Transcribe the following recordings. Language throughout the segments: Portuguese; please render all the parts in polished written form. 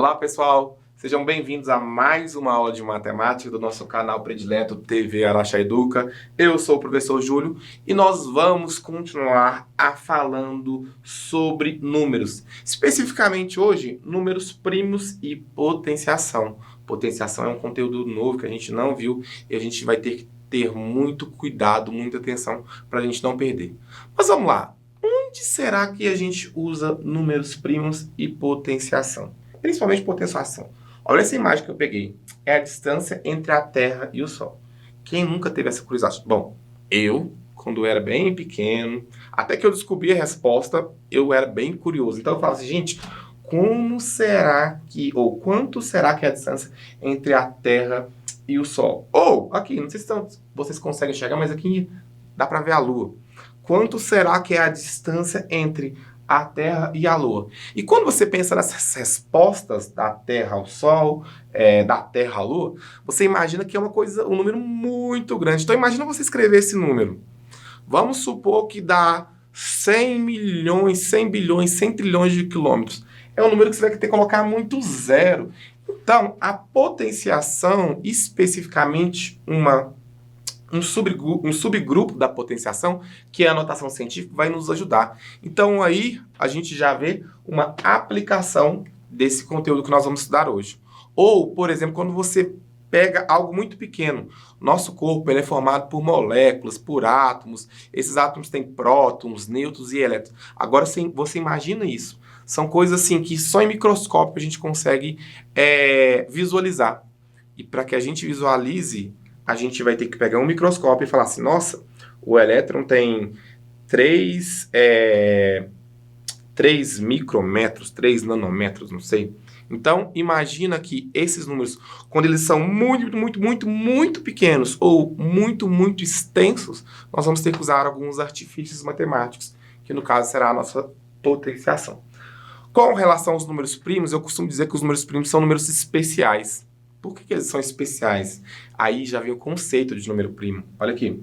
Olá pessoal, sejam bem-vindos a mais uma aula de matemática do nosso canal predileto TV Araxá Educa. Eu sou o professor Júlio e nós vamos continuar falando sobre números. Especificamente hoje, números primos e potenciação. Potenciação é um conteúdo novo que a gente não viu e a gente vai ter que ter muito cuidado, muita atenção para a gente não perder. Mas vamos lá, onde será que a gente usa números primos e potenciação? Principalmente potenciação. Olha essa imagem que eu peguei. É a distância entre a Terra e o Sol. Quem nunca teve essa curiosidade? Bom, eu, quando eu era bem pequeno, até que eu descobri a resposta, eu era bem curioso. Então eu falo assim, gente, como será que, ou quanto será que é a distância entre a Terra e o Sol? Ou, aqui, não sei se vocês conseguem enxergar, mas aqui dá para ver a Lua. Quanto será que é a distância entre a Terra e a Lua? E quando você pensa nessas respostas da Terra ao Sol, da Terra à Lua, você imagina que é um número muito grande. Então imagina você escrever esse número. Vamos supor que dá 100 milhões, 100 bilhões, 100 trilhões de quilômetros. É um número que você vai ter que colocar muito zero. Então, a potenciação, especificamente um subgrupo da potenciação, que é a notação científica, vai nos ajudar. Então aí a gente já vê uma aplicação desse conteúdo que nós vamos estudar hoje. Ou, por exemplo, quando você pega algo muito pequeno. Nosso corpo ele é formado por moléculas, por átomos. Esses átomos têm prótons, nêutrons e elétrons. Agora você imagina isso. São coisas assim que só em microscópio a gente consegue visualizar. E para que a gente visualize, a gente vai ter que pegar um microscópio e falar assim, nossa, o elétron tem 3 micrômetros, 3 nanômetros, não sei. Então, imagina que esses números, quando eles são muito pequenos ou muito extensos, nós vamos ter que usar alguns artifícios matemáticos, que no caso será a nossa potenciação. Com relação aos números primos, eu costumo dizer que os números primos são números especiais. Por que eles são especiais? Aí já vem o conceito de número primo. Olha aqui.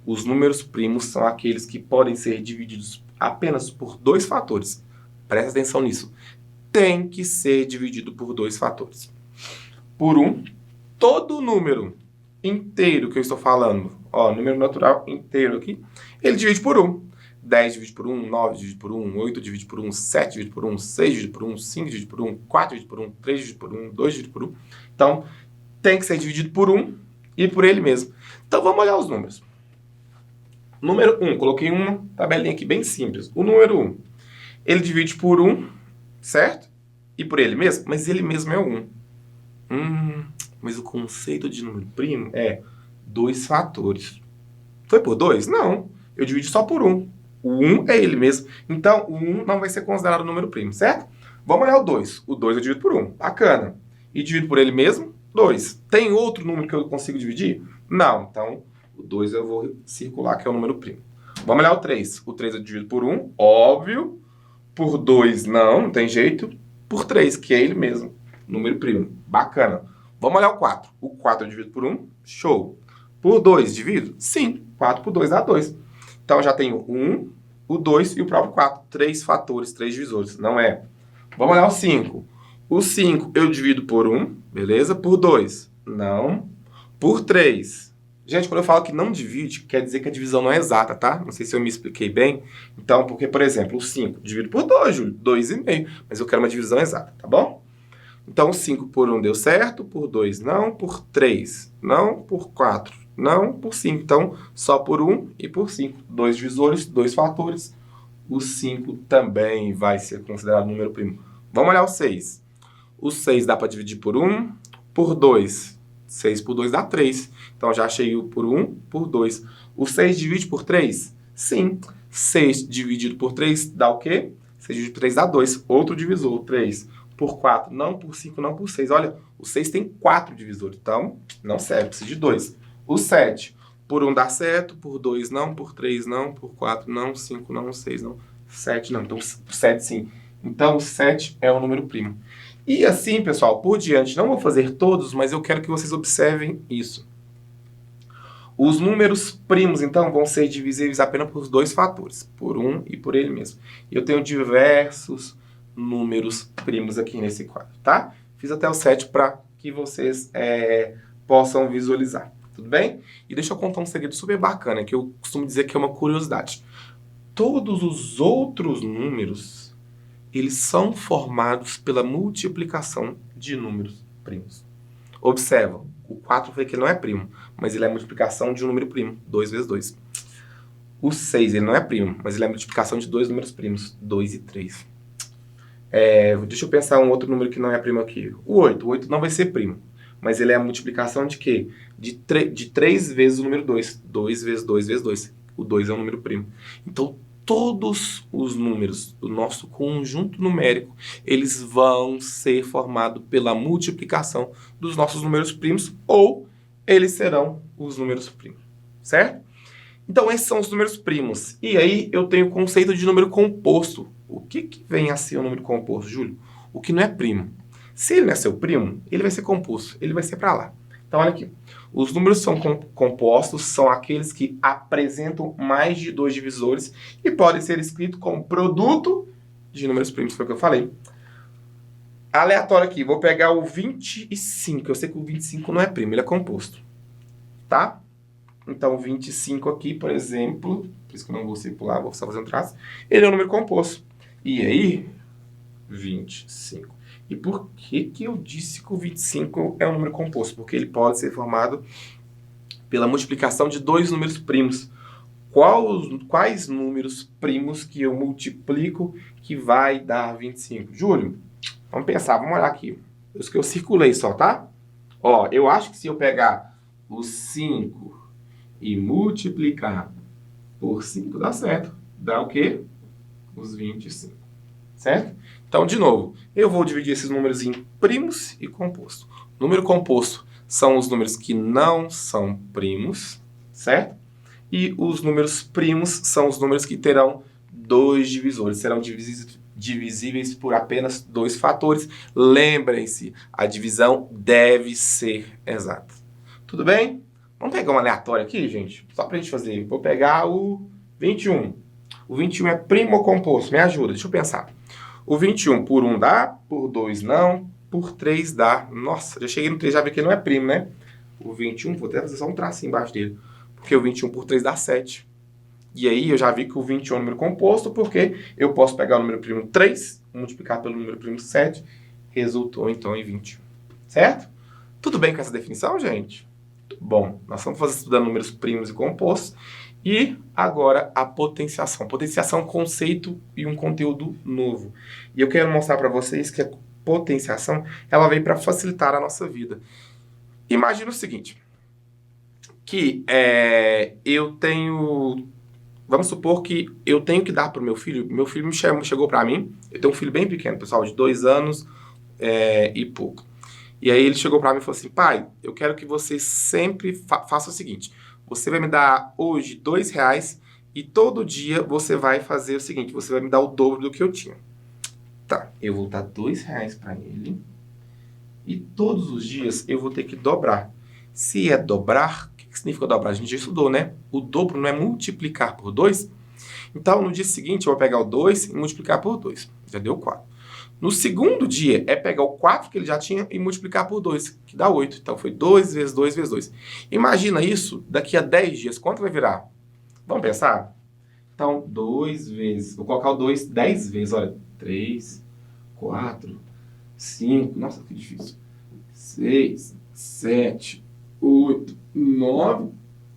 Os números primos são aqueles que podem ser divididos apenas por dois fatores. Presta atenção nisso. Tem que ser dividido por dois fatores. Por todo número inteiro que eu estou falando, número natural inteiro aqui, ele divide por 1. 10 divide por 1, 9 divide por 1, 8 divide por 1, 7 divide por 1, 6 divide por 1, 5 divide por 1, 4 divide por 1, 3 divide por 1, 2 divide por 1. Então, tem que ser dividido por 1 e por ele mesmo. Então, vamos olhar os números. Número 1, coloquei uma tabelinha aqui bem simples. O número 1, ele divide por 1, certo? E por ele mesmo? Mas ele mesmo é 1. Mas o conceito de número primo é dois fatores. Foi por 2? Não. Eu divido só por 1. O 1 é ele mesmo. Então, o 1 não vai ser considerado número primo, certo? Vamos olhar o 2. O 2 eu divido por 1. Bacana. E divido por ele mesmo? 2. Tem outro número que eu consigo dividir? Não. Então, o 2 eu vou circular, que é o número primo. Vamos olhar o 3. O 3 eu divido por 1, óbvio. Por 2, não tem jeito. Por 3, que é ele mesmo, número primo. Bacana. Vamos olhar o 4. O 4 eu divido por 1, show. Por 2 divido? Sim. 4 por 2 dá 2. Então, já tenho 1, o 2 e o próprio 4. 3 fatores, 3 divisores. Não é. Vamos olhar o 5. O 5 eu divido por 1, beleza? Por 2, não. Por 3. Gente, quando eu falo que não divide, quer dizer que a divisão não é exata, tá? Não sei se eu me expliquei bem. Então, porque, por exemplo, o 5 divido por 2, Júlio, 2,5. Mas eu quero uma divisão exata, tá bom? Então, 5 por 1 deu certo, por 2 não, por 3 não, por 4 não, por 5. Então, só por 1 e por 5. 2 divisores, 2 fatores. O 5 também vai ser considerado número primo. Vamos olhar o 6. O 6 dá para dividir por 1, por 2. 6 por 2 dá 3. Então, já achei o por 1, por 2. O 6 divide por 3? Sim. 6 dividido por 3 dá o quê? 6 dividido por 3 dá 2. Outro divisor, 3. Por 4, não, por 5, não, por 6. Olha, o 6 tem 4 divisores. Então, não serve, precisa de 2. O 7, por 1 dá certo, por 2 não, por 3 não, por 4 não, 5 não, 6 não, 7 não. Então, 7 sim. Então, o 7 é o número primo. E assim, pessoal, por diante, não vou fazer todos, mas eu quero que vocês observem isso. Os números primos, então, vão ser divisíveis apenas por dois fatores, por 1 e por ele mesmo. E eu tenho diversos números primos aqui nesse quadro, tá? Fiz até o 7 para que vocês possam visualizar, tudo bem? E deixa eu contar um segredo super bacana, que eu costumo dizer que é uma curiosidade. Todos os outros números, eles são formados pela multiplicação de números primos. Observa, o 4 foi que ele não é primo, mas ele é a multiplicação de um número primo, 2 vezes 2. O 6, ele não é primo, mas ele é a multiplicação de dois números primos, 2 e 3. Deixa eu pensar um outro número que não é primo aqui. O 8. O 8 não vai ser primo, mas ele é a multiplicação de quê? De 3 vezes o número 2. 2 vezes 2 vezes 2. O 2 é um número primo. Então, todos os números do nosso conjunto numérico, eles vão ser formados pela multiplicação dos nossos números primos, ou eles serão os números primos, certo? Então, esses são os números primos. E aí, eu tenho o conceito de número composto. O que vem a ser um número composto, Júlio? O que não é primo. Se ele não é seu primo, ele vai ser composto. Ele vai ser para lá. Então, olha aqui. Os números são compostos, são aqueles que apresentam mais de 2 divisores e podem ser escritos como produto de números primos, foi o que eu falei. Aleatório aqui, vou pegar o 25. Eu sei que o 25 não é primo, ele é composto. Tá? Então, 25 aqui, por exemplo, por isso que eu não vou circular, vou só fazer um traço, ele é um número composto. E aí, 25. E por que eu disse que o 25 é um número composto? Porque ele pode ser formado pela multiplicação de 2 números primos. Quais números primos que eu multiplico que vai dar 25? Júlio, vamos pensar, vamos olhar aqui. Os que eu circulei só, tá? Ó, eu acho que se eu pegar os 5 e multiplicar por 5 dá certo. Dá o quê? Os 25. Certo? Então, de novo, eu vou dividir esses números em primos e composto. Número composto são os números que não são primos, certo? E os números primos são os números que terão 2 divisores, serão divisíveis por apenas 2 fatores. Lembrem-se, a divisão deve ser exata. Tudo bem? Vamos pegar um aleatório aqui, gente? Só pra gente fazer. Vou pegar o 21. O 21 é primo ou composto? Me ajuda, deixa eu pensar. O 21 por 1 dá, por 2 não, por 3 dá. Nossa, já cheguei no 3, já vi que ele não é primo, né? O 21, vou até fazer só um tracinho embaixo dele. Porque o 21 por 3 dá 7. E aí eu já vi que o 21 é um número composto, porque eu posso pegar o número primo 3, multiplicar pelo número primo 7, resultou então em 21. Certo? Tudo bem com essa definição, gente? Bom, nós estamos estudando números primos e compostos. E agora a potenciação. Potenciação é um conceito e um conteúdo novo. E eu quero mostrar para vocês que a potenciação ela veio para facilitar a nossa vida. Imagina o seguinte, que eu tenho... Vamos supor que eu tenho que dar para o meu filho. Meu filho chegou para mim. Eu tenho um filho bem pequeno, pessoal, de 2 anos e pouco. E aí ele chegou para mim e falou assim, pai, eu quero que você sempre faça o seguinte, você vai me dar hoje R$2 e todo dia você vai fazer o seguinte, você vai me dar o dobro do que eu tinha. Tá, eu vou dar R$2 para ele e todos os dias eu vou ter que dobrar. Se é dobrar, o que significa dobrar? A gente já estudou, né? O dobro não é multiplicar por 2? Então, no dia seguinte, eu vou pegar o 2 e multiplicar por 2. Já deu 4. No segundo dia, é pegar o 4 que ele já tinha e multiplicar por 2, que dá 8. Então, foi 2 vezes 2 vezes 2. Imagina isso daqui a 10 dias. Quanto vai virar? Vamos pensar? Então, 2 vezes... Vou colocar o 2 10 vezes. Olha, 3, 4, 5... Nossa, que difícil. 6, 7, 8, 9,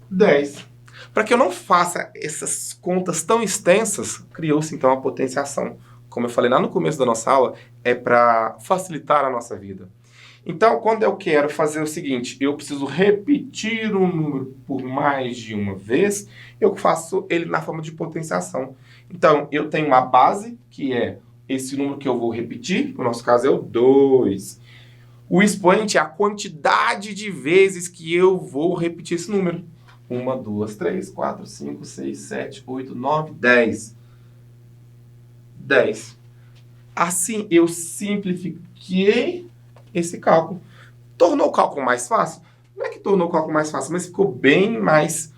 10. Para que eu não faça essas contas tão extensas, criou-se então a potenciação. Como eu falei lá no começo da nossa aula, é para facilitar a nossa vida. Então, quando eu quero fazer o seguinte, eu preciso repetir um número por mais de uma vez, eu faço ele na forma de potenciação. Então, eu tenho uma base, que é esse número que eu vou repetir, no nosso caso é o 2. O expoente é a quantidade de vezes que eu vou repetir esse número. 1, 2, 3, 4, 5, 6, 7, 8, 9, 10. 10. Assim, eu simplifiquei esse cálculo. Tornou o cálculo mais fácil? Não é que tornou o cálculo mais fácil, mas ficou bem mais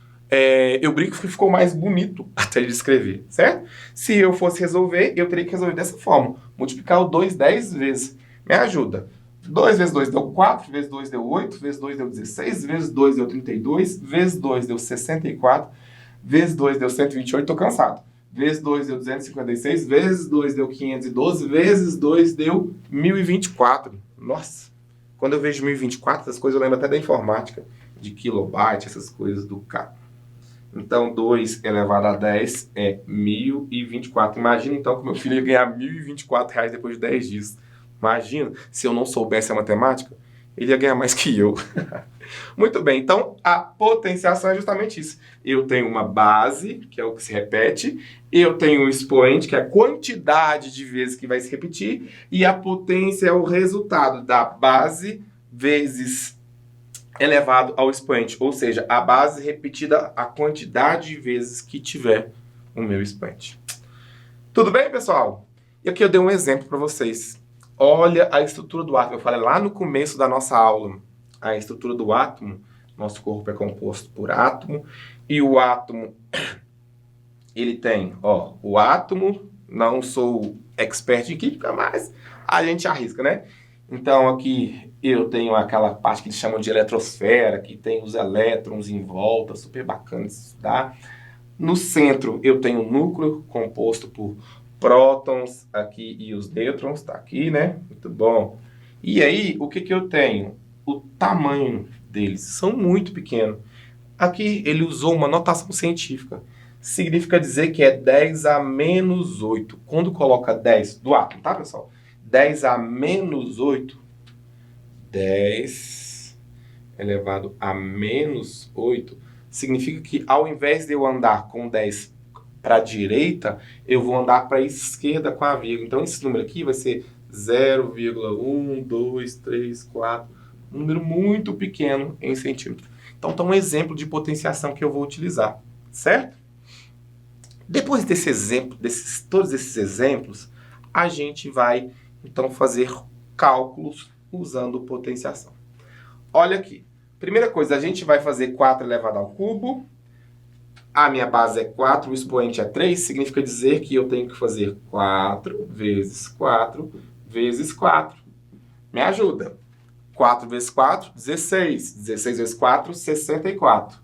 eu brinco que ficou mais bonito até de escrever, certo? Se eu fosse resolver, eu teria que resolver dessa forma. Multiplicar o 2 10 vezes. Me ajuda. 2 vezes 2 deu 4, vezes 2 deu 8, vezes 2 deu 16, vezes 2 deu 32, vezes 2 deu 64, vezes 2 deu 128, tô cansado. Vezes 2 deu 256, vezes 2 deu 512, vezes 2 deu 1024. Nossa, quando eu vejo 1024, essas coisas eu lembro até da informática, de kilobyte, essas coisas do carro. Então, 2 elevado a 10 é 1024. Imagina, então, que meu filho ia ganhar R$ 1.024 depois de 10 dias. Imagina, se eu não soubesse a matemática, ele ia ganhar mais que eu. Muito bem, então, a potenciação é justamente isso. Eu tenho uma base, que é o que se repete, eu tenho um expoente, que é a quantidade de vezes que vai se repetir, e a potência é o resultado da base vezes elevado ao expoente, ou seja, a base repetida a quantidade de vezes que tiver o meu expoente. Tudo bem, pessoal? E aqui eu dei um exemplo para vocês. Olha a estrutura do átomo. Eu falei lá no começo da nossa aula. A estrutura do átomo, nosso corpo é composto por átomo, e o átomo, ele tem, o átomo, não sou expert em química, mas a gente arrisca, né? Então aqui eu tenho aquela parte que eles chamam de eletrosfera, que tem os elétrons em volta, super bacana de estudar. No centro eu tenho um núcleo composto por prótons aqui e os nêutrons, tá aqui, né? Muito bom. E aí, o que eu tenho? O tamanho deles são muito pequenos. Aqui ele usou uma notação científica. Significa dizer que é 10 a menos 8. Quando coloca 10 do átomo, tá, pessoal? 10 a menos 8, 10 elevado a menos 8, significa que ao invés de eu andar com 10 para a direita, eu vou andar para a esquerda com a vírgula. Então esse número aqui vai ser 0,1, 2, 3, 4, um número muito pequeno em centímetro. Então tá um exemplo de potenciação que eu vou utilizar, certo? Depois desse exemplo, todos esses exemplos, a gente vai então fazer cálculos usando potenciação. Olha aqui. Primeira coisa, a gente vai fazer 4 elevado ao cubo. A minha base é 4, o expoente é 3. Significa dizer que eu tenho que fazer 4 vezes 4 vezes 4. Me ajuda. 4 vezes 4, 16. 16 vezes 4, 64.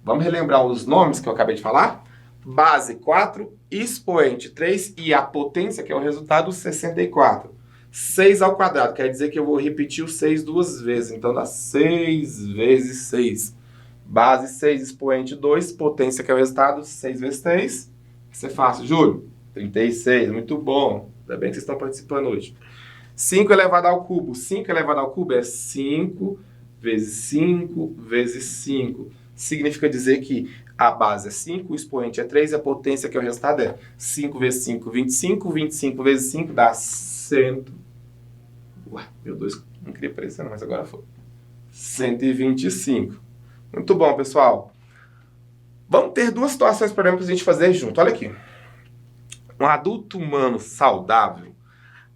Vamos relembrar os nomes que eu acabei de falar? Base 4, expoente 3 e a potência, que é o resultado, 64. 6 ao quadrado, quer dizer que eu vou repetir o 6 duas vezes. Então dá 6 vezes 6. Base 6, expoente 2, potência, que é o resultado, 6 vezes 3. Vai ser fácil, Júlio. 36, muito bom. Ainda bem que vocês estão participando hoje. 5 elevado ao cubo. 5 elevado ao cubo é 5 vezes 5 vezes 5. Significa dizer que a base é 5, o expoente é 3 e a potência, que é o resultado, é 5 vezes 5, 25. 25 vezes 5 dá 100. Ué, meu Deus, não queria aparecer não, mas agora foi. 125. Muito bom, pessoal. Vamos ter duas situações para a gente fazer junto. Olha aqui. Um adulto humano saudável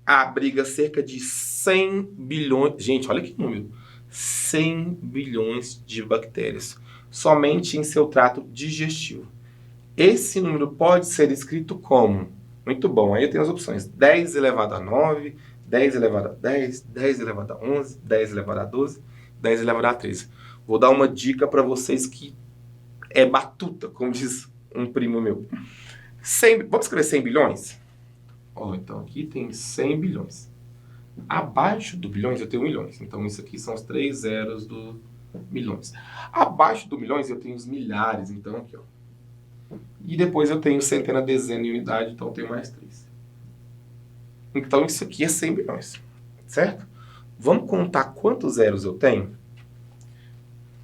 abriga cerca de 100 bilhões... Gente, olha que número. 100 bilhões de bactérias. Somente em seu trato digestivo. Esse número pode ser escrito como... Muito bom. Aí eu tenho as opções. 10 elevado a 9, 10 elevado a 10, 10 elevado a 11, 10 elevado a 12, 10 elevado a 13. Vou dar uma dica para vocês que é batuta, como diz um primo meu. 100, vamos escrever 100 bilhões? Então aqui tem 100 bilhões. Abaixo do bilhões eu tenho milhões. Então isso aqui são os 3 zeros do milhões. Abaixo do milhões eu tenho os milhares. Então aqui, E depois eu tenho centena, dezena e unidade. Então eu tenho mais 3. Então isso aqui é 100 bilhões. Certo? Vamos contar quantos zeros eu tenho?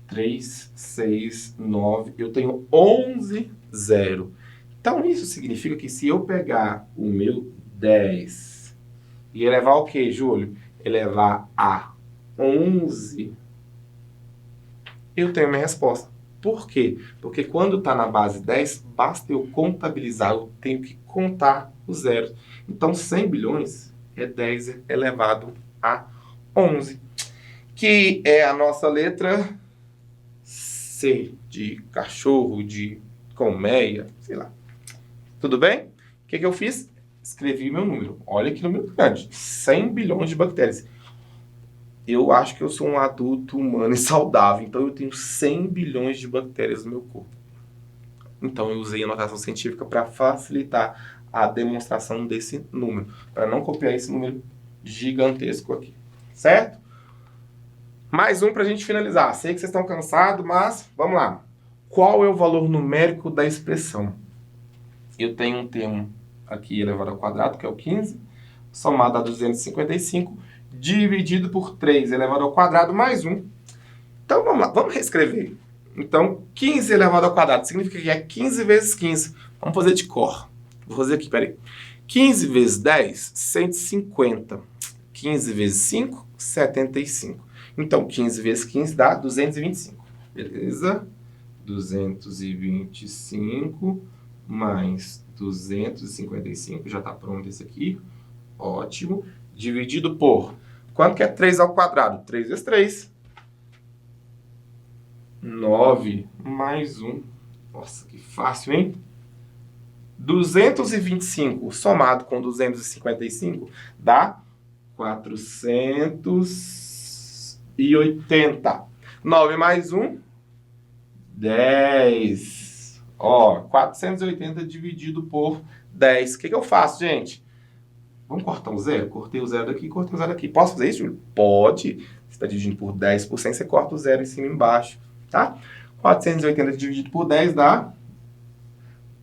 3, 6, 9. Eu tenho 11 zeros. Então isso significa que se eu pegar o meu 10 e elevar o que, Júlio? Elevar a 11, eu tenho minha resposta. Por quê? Porque quando está na base 10, basta eu contabilizar, eu tenho que contar os zeros. Então 100 bilhões é 10 elevado a 11, que é a nossa letra C de cachorro, de colmeia, sei lá. Tudo bem? O que eu fiz? Escrevi meu número. Olha que número grande. 100 bilhões de bactérias. Eu acho que eu sou um adulto humano e saudável, então eu tenho 100 bilhões de bactérias no meu corpo. Então eu usei a notação científica para facilitar a demonstração desse número, para não copiar esse número gigantesco aqui, certo? Mais um para a gente finalizar. Sei que vocês estão cansados, mas vamos lá. Qual é o valor numérico da expressão? Eu tenho um termo aqui elevado ao quadrado, que é o 15, somado a 255, dividido por 3 elevado ao quadrado mais 1. Então vamos lá, vamos reescrever. Então 15 elevado ao quadrado significa que é 15 vezes 15. Vamos fazer de cor. Vou fazer aqui, peraí. 15 vezes 10, 150. 15 vezes 5, 75. Então 15 vezes 15 dá 225. Beleza? 225 mais 255, já está pronto esse aqui. Ótimo. Dividido por... Quanto que é 3 ao quadrado? 3 vezes 3. 9 mais 1. Nossa, que fácil, hein? 225 somado com 255 dá 480. 9 mais 1, 10. Ó, 480 dividido por 10. O que eu faço, gente? Vamos cortar o zero? Cortei o zero daqui, cortei o zero daqui. Posso fazer isso, Júlio? Pode. Você está dividindo por 10%, você corta o zero em cima e embaixo, tá? 480 dividido por 10 dá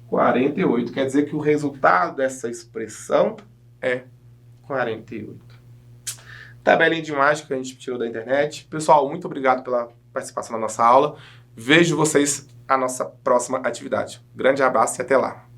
48. Quer dizer que o resultado dessa expressão é 48. Tabelinha de mágica que a gente tirou da internet. Pessoal, muito obrigado pela participação na nossa aula. Vejo vocês na nossa próxima atividade. Grande abraço e até lá.